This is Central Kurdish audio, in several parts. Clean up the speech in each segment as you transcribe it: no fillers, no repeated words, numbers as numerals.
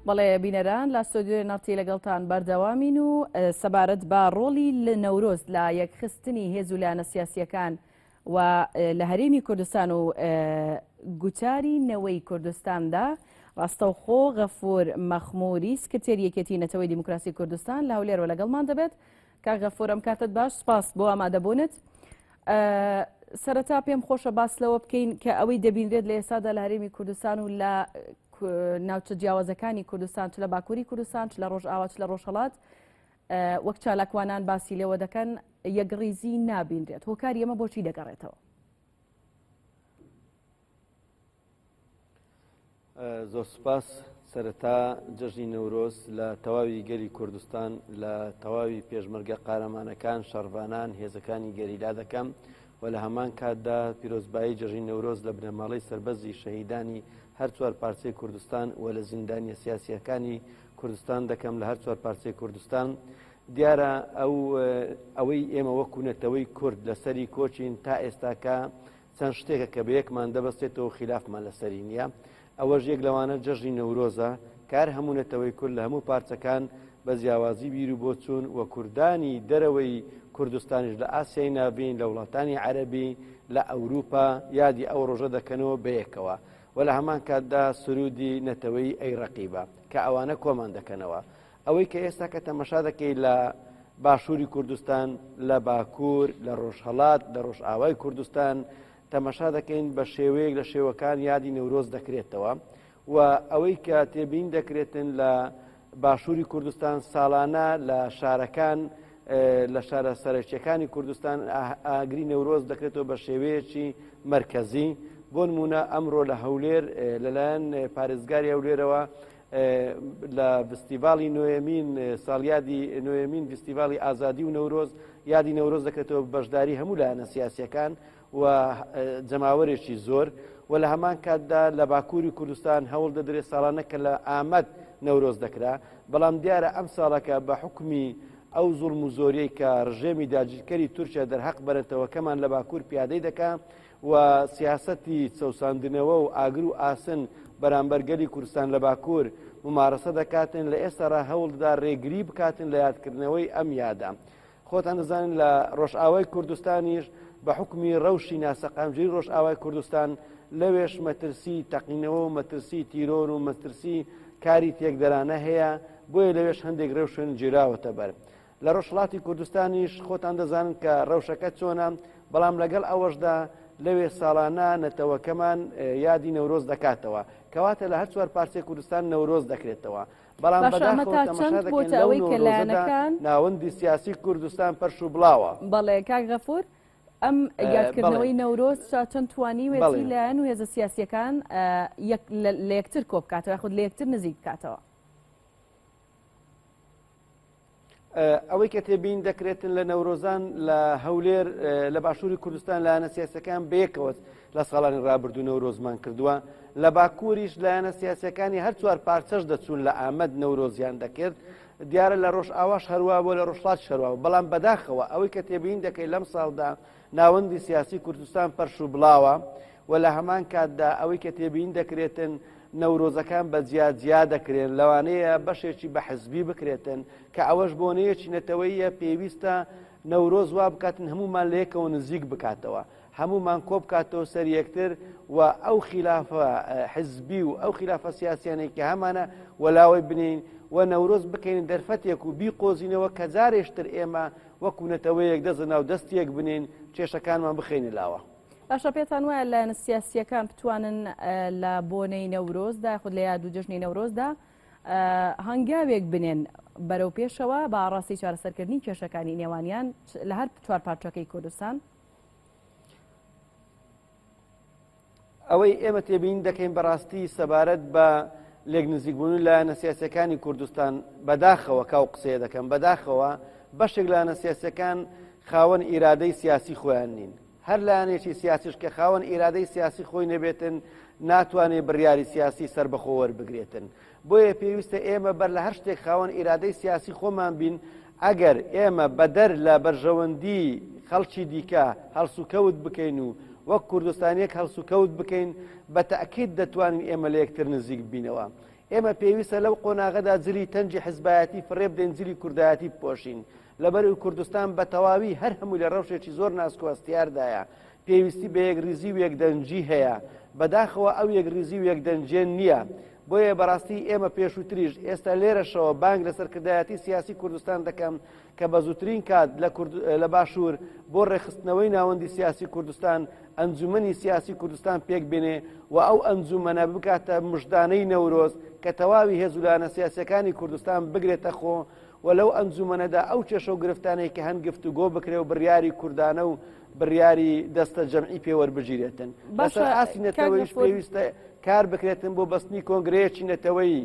بەڵێ بینەران لە ستۆدیۆی نەڕتی لەگەڵتان بەردەوامین و سەبارەت بە ڕۆڵی لە نەورۆز لە یەکخستنی هێز و لایەنە سیاسیەکان و لە هەرێمی کوردستان و گوتاری نەوەی کوردستاندا ڕاستەوخۆ غەفور مەخموری سکرتێری یەکێتی نەتەوەی دیموکراسی کوردستان لە هەولێرەوە لەگەڵمان دەبێت. کاک غەفور ئەم کاتت باش، سپاس بۆ ئامادەبوونت. سەرەتا پێم خۆشە باس لەوە بکەین کە ئەوەی دەبینرێت لە ئێستادا لە هەرێمی کوردستان و لە ناوچە جیاوازەکانی کوردستان چ لە باکووری کوردستان چ لە ڕۆژئاوا چ لە ڕۆژهەڵات وەک چالاکوانان باسی لەوە دەکەن یەکڕیزی نابینرێت. هۆکاری ئەمە بۆچی دەگەڕێتەوە؟ زۆر سوپاس. سەرەتا جەژنی نەورۆز لە تەواوی گەلی کوردستان لە تەواوی پێشمەرگە قارەمانەکان شەڕڤانان هێزەکانی گەریلا دەکەم و لە هەمان کاتدا پیرۆزبایی جەژنی نەورۆز لە بنەماڵەی سەربەزی شەهیدانی هەر چوار پارچەی کوردستان و لە زیندانیە سیاسیەکانی کوردستان دەکەم لە هەر چوار پارچەی کوردستان. دیارە ئەوەی ئێمە وەکو نەتەوەی کورد لەسەری کۆچین تا ئێستاکە چەند شتێکە کە بە یەکمان دەبەستێتەوە خلافمان لەسەری نییە. ئەوەش یەک لەوانە جەژنی نەورۆزە کار هەموو نەتەوەی کورد لە هەموو پارچەکان بە جیاوازی بیر و بۆ چوون و کوردانی دەرەوەی کوردستانیش لە ئاسیای ناوین لە وڵاتانی عەرەبی لە ئەوروپا یادی ئەو ڕۆژە دەکەنەوە بەیەکەوە و لە هەمان کاتدا سرودی نەتەوەی ئەی ڕەقیبە کە ئەوانە کۆمان دەکەنەوە. ئەوەی کە ئێستا کە تەمەشا دەکەی لە باشووری کوردستان لە باکوور لە ڕۆژهەڵات لە ڕۆژئاوای کوردستان تەمەشا دەکەین بە شێوەیەک لە شێوەکان یادی نەورۆز دەکرێتەوە و ئەوەی کە تێبین دەکرێتن لە باشووری کوردستان ساڵانە لە شارەکان لە شارە سەرەکیەکانی کوردستان ئاگری نەورۆز دەکرێتەوە بە شێوەیەکی مرکزی. بۆ نمونە ئەمڕۆ لە هەولێر لەلایەن پارێزگاری هەولێرەوە لە فستیڤاڵی نوێمین ساڵیادی نوێمین فستیڤاڵی ئازادی و نەورۆز یادی نەورۆز دەکرێتەوە بەشداری هەموو لایەنە سیاسیەکان و جەماوەرێکی زۆر و لە هەمان کاتدا لە باکووری کوردستان هەوڵ دەدرێت ساڵانە کە لە ئامەد نەورۆز دەکرا. بەڵام دیارە ئەم ساڵەکە بە حکمی ئەو زوڵم و زۆریەی کە ڕژێمی داگیرکەری تورکیا دەرحەق بەرەتەوەکەمان لە باکوور پیادەی دەکا و سیاسەتی چەوساندنەوە و ئاگر و ئاسن بەرامبەرگەلی کوردستان لە باکوور ممارەسە دەکاتن لە ئێستاڕا هەوڵدا ڕێگری بکاتن لە یادکردنەوەی ئەم یادا. خۆتان دەزانن لە ڕۆژئاوای کوردستانیش بە حکمی ڕەوشی ناسەقامژی ڕۆژئاوای کوردستان لەوێش مەترسی تەقینەوە و مەترسی تیرۆن و مەترسی کاری تێکدەرانە هەیە بۆیە لەوێش هەندێک ڕێوشێن جێراوەتە بەر. لە ڕۆژهەڵاتی کوردستانیش خۆتان دەزانن کە ڕەوشەکە چۆنە، بەڵام لەگەڵ ئەوەشدا لەوێ ساڵانە نەتەوەکەمان یادی نەورۆز دەکاتەوە کەواتە لە هەر چوار پارچەی کوردستان نەورۆز دەکرێتەوە. بەڵام بەداخەوە تەماشا دەکەین لەو نەورۆزەدا ناوەندی سیاسی کوردستان پەرش و بڵاوە. بەڵێ کاک غەفور ئەم یادکردنەوەی نەورۆز چەند توانی وێتی لایەن و هێزە سیاسیەکان لە یەکتر کۆ بکاتەوە خود لە یەکتر نزیک بکاتەوە. ئەوەی کە تێبین دەکرێتن لە نەورۆزان لە هەولێر لە باشووری کوردستان لایەنە سیاسەکان بەیەکەوە لە ساڵانی ڕابردوو نەورۆزمان کردووە. لە باکووریش لایەنە سیاسەکانی هەر چوار پارچەش دەچوون لە ئامەد نەورۆزیان دەکرد. دیارە لە ڕۆژئاواش هەروە بۆ لە ڕۆژهەڵات شەروە. بەڵام بەداخەوە ئەوەی کە تێبین دەکەی لەم ساڵدا ناوەندی سیاسی کوردستان پەرش و بڵاوە و لە هەمان کاتدا ئەوەی کە تێبین دەکرێتن نەورۆزەکان بە جیا دەکرێن لەوانەیە بەشێکی بە حزبی بکرێتن کە ئەوەش بۆنەیەکی نەتەوەیە پێویستە نەورۆز وا بکاتن هەمومان لە یەکەوە نزیک بکاتەوە، هەمومان کۆ بکاتەوە سەر یەکتر و ئەو خلافە حزبی و ئەو خلافە سیاسیانەی کە هەمانە وەلاوی بنین و نەورۆز بکەین دەرفەتێک و بیقۆزینەوە کە جارێشتر ئێمە وەکو نەتەوەیەک دەزنا و دەستیەک بنین کێشەکانمان بخەینە لاوە. باشە پێتان وایە لایەنە سیاسیەکان بتوانن لە بۆنەی نەورۆزدا خود لە یاد و جەژنی نەورۆزدا هەنگاوێک بنێن بەرەو پێشەوە بە ئاڕاستی چارەسەرکردنی کێشەکانی نێوانیان لە هەر چوار پارچەکەی کوردستان؟ ئەوەی ئێمە تێبین دەکەین بەڕاستی سەبارەت بە لێک نزیکبوون لایەنە سیاسیەکانی کوردستان بەداخەوە کاو قسەیە دەکەم بەداخەوە بەشێک لایەنە سیاسیەکان خاوەن ئیرادەی سیاسی خۆیان نین. هەر لایەنێکی سیاسیش کە خاوەن ئیرادەی سیاسی خۆی نەبێتن ناتوانێت بڕیاری سیاسی سەر بەخۆ وەربگرێتن. بۆیە پێویستە ئێمە بەر لە هەر شتێک خاوەن ئیرادەی سیاسی خۆمان بین. ئەگەر ئێمە بەدەر لە بەرژەوەندی خەڵکی دیکە هەڵسوکەوت بکەین و وەک کوردستانیەک هەڵسوکەوت بکەین بە تەئکید دەتوانین ئێمە لە یەکتر نزیک بینەوە. ئێمە پێویستە لەو قۆناغەدا جلی تەنجی حزبایەتی فڕێ بدەین جلی کوردایەتی بپۆشین لەبەر کوردستان بە تەواوی هەر هەموو لە ڕەوشێکی زۆر ناسکۆستیاردایە پێویستی بە یەکریزی و یەکدەنجی هەیە بەداخەوە ئەو یەکریزی و یەکدەنجێن نییە بۆیە بەڕاستی ئێمە پێشووتریش ئێستا لێرەشەوە بانگ لە سەرکردایەتی سیاسی کوردستان دەکەم کە بە زووترین کات لە باشوور بۆ ڕێخستنەوەی ناوەندی سیاسی کوردستان ئەنجومەنی سیاسی کوردستان پێک بێنێ و ئەو ئەنجومەنە بکاتە مژدانەی نەورۆز کە تەواوی هێزولانە سیاسەکانی کوردستان بگرێتە خۆ و لەو ئەنجومەنەدا ئەو کێشە و گرفتانەی کە هەن گفتوگۆ بکرێ و بڕیاری کوردانە و بڕیاری دەستە جەمعی پێوەربژیرێتن بەسەر ئاسی نەتەوەیش پێویستە کار بکرێتن بۆ بەستنی کۆنگرەیەکی نەتەوەیی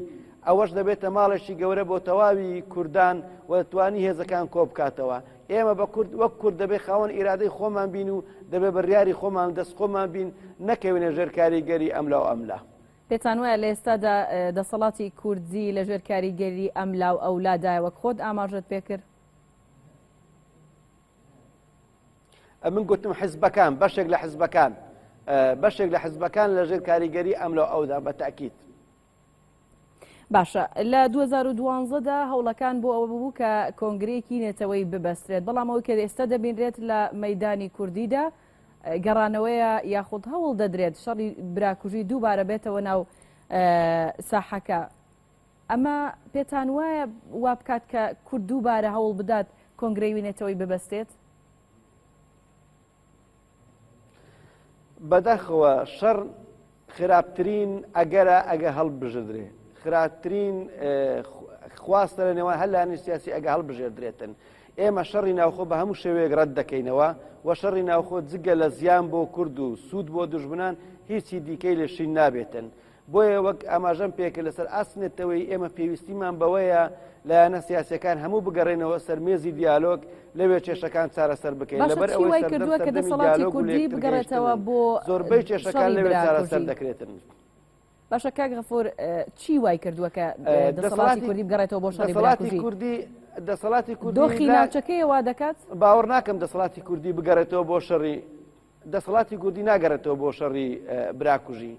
ئەوەش دەبێتە ماڵێکی گەورە بۆ تەواوی کوردان و توانی هێزەکان کۆ بکاتەوە ئێمە بە کورد وەک کورد دەبێ خاوەن ئیرادەی خۆمان بین و دەبێ بڕیاری خۆمان دەست خۆمان بین نەکەوێنە ژێر کاریگەری ئەملا و ئەملا پێتان وایە لە ئێستادا دەسەڵاتی کوردی لە ژێر کاریگەری ئەملا و ئەولادایە وەک خۆت ئاماژەت پێکرد من گوتم حزبەکان بەشێک لە حزبەکان لە ژێر کاریگەری ئەملا و ئەودا بە تاکید باشە لە 2012دا هەوڵەکان بۆ ئەوە بوو کە کۆنگرەیەکی نێتەوەی ببەسترێت بەڵام ئەوەی کە ئێستا دەبینرێت لە مەیدانی کوردیدا گەڕانەوەیە یاخود هەوڵ دەدرێت شەڕی براکوژی دووبارە بێتەوە ناو ساحەکە ئەمە پێتان وایە وا بکات کە کورد دووبارە هەوڵ بدات کۆنگرەی نێتەوەی ببەستێت بەداخەوە شەڕ خراپترین ئەگە هەڵبژدرێ خراپترین خواستە لە نێوان هەلانی سیاسی ئەگە هەڵبژێردرێتن ئێمە شەڕی ناوخۆ بە هەموو شێوەیەک ڕەت دەکەینەوە و شەڕی ناوخۆ جگە لە زیان بۆ کورد و سوود بۆ دوژمنان هیچی دیکەی لێشین نابێتن بۆیە وەک ئاماژەم پێکرد لەسەر ئاسنێتەوەی ئێمە پێویستیمان بەوەیە لایەنە سیاسەکان هەموو بگەڕێنەوە سەرمێزی دیالۆگ لەوێ کێشەکان چارەسەر بکەین لەبەر ئەوەی کردووە کە دەسەڵاتی کوردی بگەڕێتەوە بۆ زۆربەی کێشەکان لەوێ چارەسەر دەکرێتن باشە کاک غەفور چی وای کردووە کە دەسەڵاتی کوردی بگەڕێتەوە بۆ شەڕی براکوژی دەسەڵاتی کوردی دۆخی ناوچەکەی وا دەکات باوەڕ ناکەم دەسەڵاتی کوردی بگەڕێتەوە بۆ شەڕی دەسەڵاتی کوردی ناگەڕێتەوە بۆ شەڕی براکوژی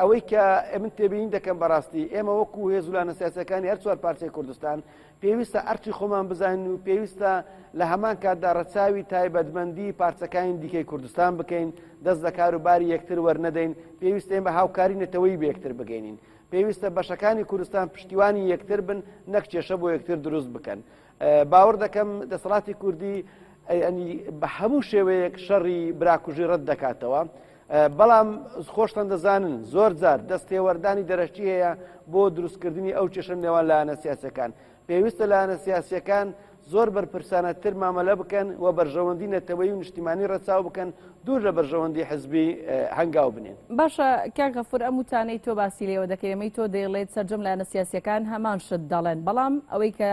ئەوەی کە من تێبین دەکەم بەڕاستی ئێمە وەکو هێزولانە سیاسەکانی هەر چوار پارچەی کوردستان پێویستە ئەرچی خۆمان بزانین و پێویستە لە هەمان کاتدا ڕەچاوی تایبەتمەندی پارچەکانی دیکەی کوردستان بکەین دەست لە کاروباری یەکتر وەرنەدەین پێویستە ئێمە هاوکاری نەتەوەی بە یەکتر بگەینین پێویستە بەشەکانی کوردستان پشتیوانی یەکتر بن نەک کێشە بۆ یەکتر دروست بکەن باوەڕ دەکەم دەسەڵاتی کوردی بە هەموو شێوەیەک شەڕی براکوژی ڕەت دەکاتەوە بەڵام خۆشتان دەزانن زۆر جار دەستێوەردانی دەرەشتی هەیە بۆ دروستکردنی ئەو کێشە نێوان لایەنە سیاسەکان پێویستە لایەنە سیاسیەکان زۆر بەرپرسانەتر مامەلە بکەن و بەرژەوەندی نەتەوەی و نیشتیمانی ڕەچاو بکەن دوور لە بەرژەوەندی حزبی هەنگاو بنێن باشە کاک غەفور ئەم وتانەی تۆ باسی لێوە دەکەیەمەی تۆ دەیڵێت سەرجەم لایەنە سیاسیەکان هەمان شت دەڵێن بەڵام ئەوەی کە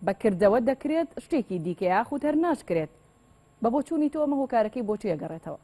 بەکردەوە دەکرێت شتێکی دیکەیە یاخود هەر ناشکرێت بە بۆچوونی تۆ ئەمە هۆکارەکەی بۆچی ئەگەڕێتەوە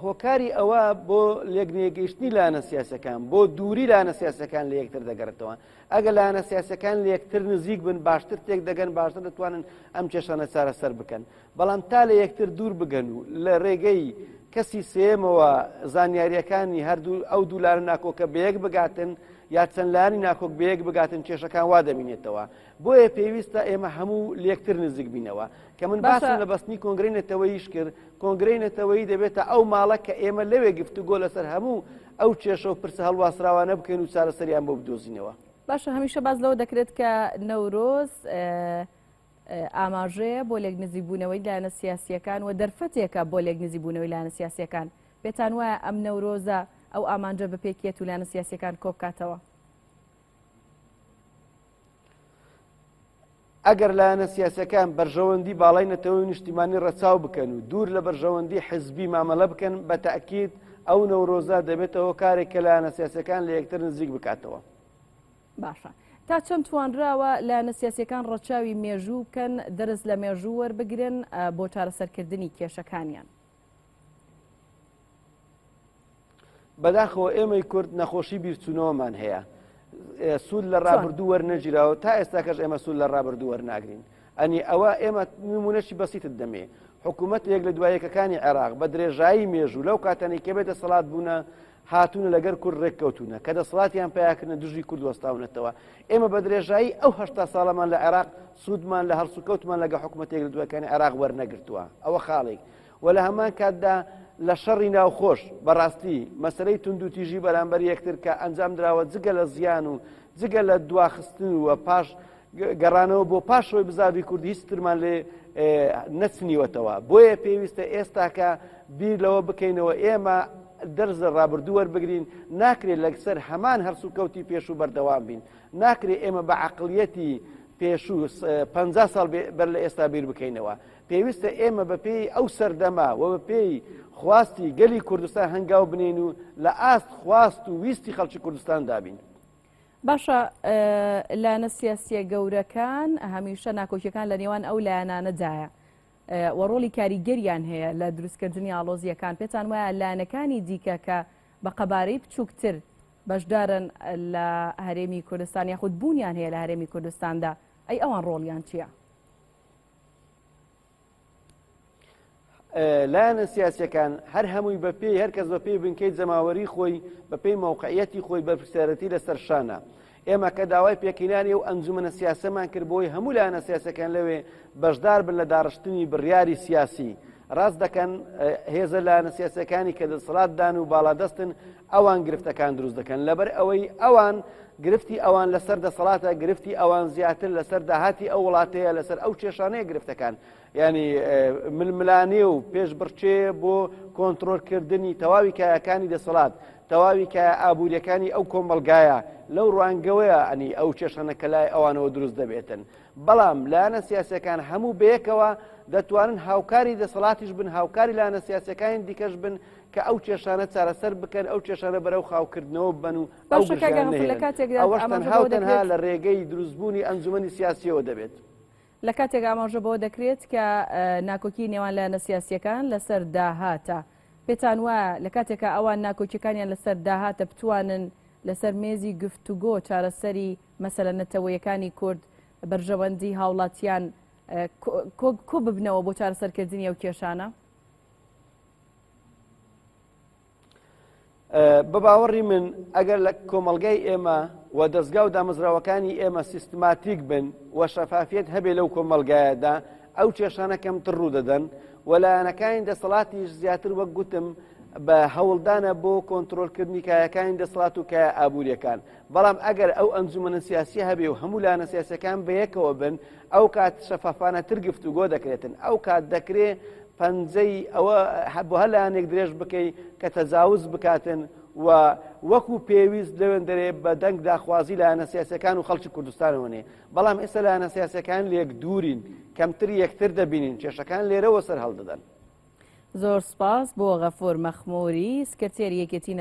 هۆکاری ئەوە بۆ لێگنێگەیشتنی لایەنە سیاسەکان بۆ دووری لایەنە سیاسەکان لە یەکتر دەگەڕێتەوە ئەگەر لایەنە سیاسەکان لە یەکتر نزیک بن باشتر تێک دەگەن باشتر دەتوانن ئەم کێشانە چارەسەر بکەن بەڵام تا لە یەکتر دوور بگەن و لە ڕێگەی کەسی سێمەوە زانیاریەکانی هەردوو ئەو دوو لایەنە ناکۆکە بەیەک بگاتن یا چەند لایەنی ناکۆک بەیەک بگاتن کێشەکان وا دەبینێتەوە بۆیە پێویستە ئێمە هەموو لە یەکتر نزیک بینەوە کە من باسم لە بەستنی کۆنگرەی نەتەوەییش کرد کۆنگرەی نەتەوەیی دەبێتە ئەو ماڵە کە ئێمە لەوێ گفتوگۆ لەسەر هەموو ئەو کێشە و پرسە هەڵواسراوانە بکەین و چارەسەریان بۆ بدۆزینەوە باشە هەمیشە باز لەوە دەکرێت کە نەورۆز ئاماژەیە بۆ لێک نزیکبوونەوەی لایەنە سیاسیەکان و دەرفەتێکە بۆ لێک نزیکبوونەوەی لایەنە سیاسیەکان پێتان وایە ئەم نەورۆزە ئەو ئامانجە بەپێکێت و لایەنە سیاسیەکان کۆبکاتەوە ئەگەر لایەنە سیاسەکان بەرژەوەندی باڵای نەتەوەی نیشتیمانی ڕەچاو بکەن و دوور لە بەرژەوەندی حزبی مامەلە بکەن بە تەئکید ئەو نەورۆزە دەبێتەوە کارێک کە لایەنە سیاسەکان لە یەکتر نزیک بکاتەوە باشە تا چەند توانراوە لایەنە سیاسیەکان ڕەچاوی مێژوو بکەن دەرز لە مێژوو وەربگرن بۆ چارەسەرکردنی کێشەکانیان بەداخەوە ئێمەی کورد نەخۆشی بیرچوونەوەمان هەیە سوود لە ڕابردوو وەرنەگیراوە تا ئێستا کەش ئێمە سوود لە ڕابردوو وەرناگرین ئەنی ئەوە ئێمە نمونەشی بەسیتت دەمێ حکوومەت یەک لە دوایەکەکانی عێراق بە درێژایی مێژوو لەو کاتانەی کە بێتە سەڵات بوونە هاتوونە لەگەر کورد ڕێککەوتونە کە دەسەڵاتیان پیاکردنە دژی کورد وەستاونەتەوە. ئێمە بە درێژایی ئەو 8 ساڵەمان لە عێراق سوودمان لە هەرسوکەوتمان لەگە حکوومەتێک لە دووەکانی عێراق وەرنەگرتووە. ئەوە خاڵێک و لە هەمان کاتدا لە شەڕی ناوخۆش بەڕاستی مەسلەی تونند و تیژی بەرامبەر یەکتر کە ئەنجام درراوە جگە لە زیان و جگە لە دواخستن وە پاش گەڕانەوە بۆ پاشەوەی بزاوی کوردی هیچ ترمان لێ نەچنیوەتەوە. بۆیە پێویستە ئێستاکە بیر لەوە بکەینەوە ئێمە دەرزە ڕابردوو وەربگرین. ناکرێت لەسەر هەمان هەرسوکەوتی پێشوو بەردەوام بین. ناکرێت ئێمە بە عەقڵیەتی پێشوو 50 ساڵ بەر لە ئێستا بیر بکەینەوە. پێویستە ئێمە بە پێی ئەو سەردەما و بە پێی خواستی گەلی کوردستان هەنگاو بنین و لە ئاست خواست و ویستی خەڵکی کوردستان دابین. باشە لایەنە سیاسیە گەورەکان هەمیشە ناکۆکیەکان لە نێوان ئەو لایەنانەدایە و ڕۆڵی کاریگەریان هەیە لە دروستکردنی ئاڵۆزیەکان. پێتان وایە لایەنەکانی دیکە کە بە قەبارەی بچووکتر بەشدارن لە هەرێمی کوردستان یاخود بوونیان هەیە لە هەرێمی کوردستاندا ئەی ئەوان ڕۆڵیان چییە؟ لایەنە سیاسیەکان هەر هەمووی بە پێی هەرکەس بە پێی بنکەی جەماوەری خۆی بە پێی موقعیەتی خۆی بەرپرسیارەتی لەسەر شانە. ئێمە کە داوای پێکەینانی و ئەنجومەنە سیاسەمان کرد بۆی هەموو لایەنە سیاسەکان لەوێ بەشدار بن لە داڕشتنی بڕیاری سیاسی. ڕاست دەکەن هێزە لایەنە سیاسەکانی کە دەسەڵاتدان و باڵادەستن ئەوان گرفتەکان دروست دەکەن لەبەر ئەوەی ئەوان گرفتی ئەوان لەسەر دەسەڵاتە گرفتی ئەوان زیاتر لەسەر داهاتی ئەو وڵاتەیە لەسەر ئەو کێشانەیە گرفتەکان. ینی ململانێ و پێشبڕچێ بۆ کۆنتترۆلکردنی تەواوی کایەکانی دەسەڵات تەواوی کایە ئابوووریەکانی ئەو کۆمەلگایە لەو ڕوانگەوەیە ئەنی ئەو کێشانەکە لای ئەوانەوە دروست دەبێتن. بەڵام لایەنە سیاسەکان هەموو بەیەکەوە دەتوانن هاوکاری دەسەڵاتیش بن هاوکاری لایەنە سیاسەکانی دیکەش بن کە ئەو کێشانە چارەسەر بکەن ئەو کێشانە بەرەو خاوکردنەوە بن و ئەوەش تەنها لە ڕێگەی دروستبوونی ئەنجومەنی سیاسیەوە دەبێت. لە کاتێک ئاماژە بەوە دەکرێت کە ناکۆکی نێوان لایەنە سیاسیەکان لەسەر داهاتە. پێتان وایە لە کاتێکە ئەوان ناکۆکیەکانیان لەسەر داهاتە بتوانن لەسەر مێزی گفتوگۆ چارەسەری مەسەلە نەتەوەیەکانی کورد بەرژەوەندی هاوڵاتیان کۆ ببنەوە بۆ چارەسەرکردنی ئەو کێشانە؟ بە باوەڕی من ئەگەر لە کۆمەڵگای ئێمە و دەستگا و دامەزراوەکانی ئێمە سیستماتیک بن و شەفافیت هەبێ لەو کۆمەلگایەدا ئەو کێشانە کەمتر ڕوو دەدەن و لایەنەکانی دەسەڵاتیش زیاتر وەک گوتم بە هەوڵدانە بۆ کۆنتترۆلکردنی کایەکانی دەسەڵات و کایە ئابوووریەکان. بەڵام ئەگەر ئەو ئەنجومەنە سیاسی هەبێ و هەموو لایەنە سیاسەکان بەیەکەوە بن ئەو کات شەفافانەتر گفتوگۆ دەکرێتن. ئەو کات دەکرێت پەنجەی ئەوە بۆ هەر لایەنێک درێژ بکەی کە تەجاوز بکاتن و وەکو پێویست لەوێن دەرێ بە دەنگ داخوازی لایەنە سیاسەکان و خەڵکی کوردستانەوەنێ. بەڵام ئێستا لایەنە سیاسەکان لێک دوورین کەمتر یەکتر دەبینین کێشەکان لێرەوە سەر هەڵدەدەن. زۆر سپاس بۆ غەفور مەخموری سکرتێری یەکێتی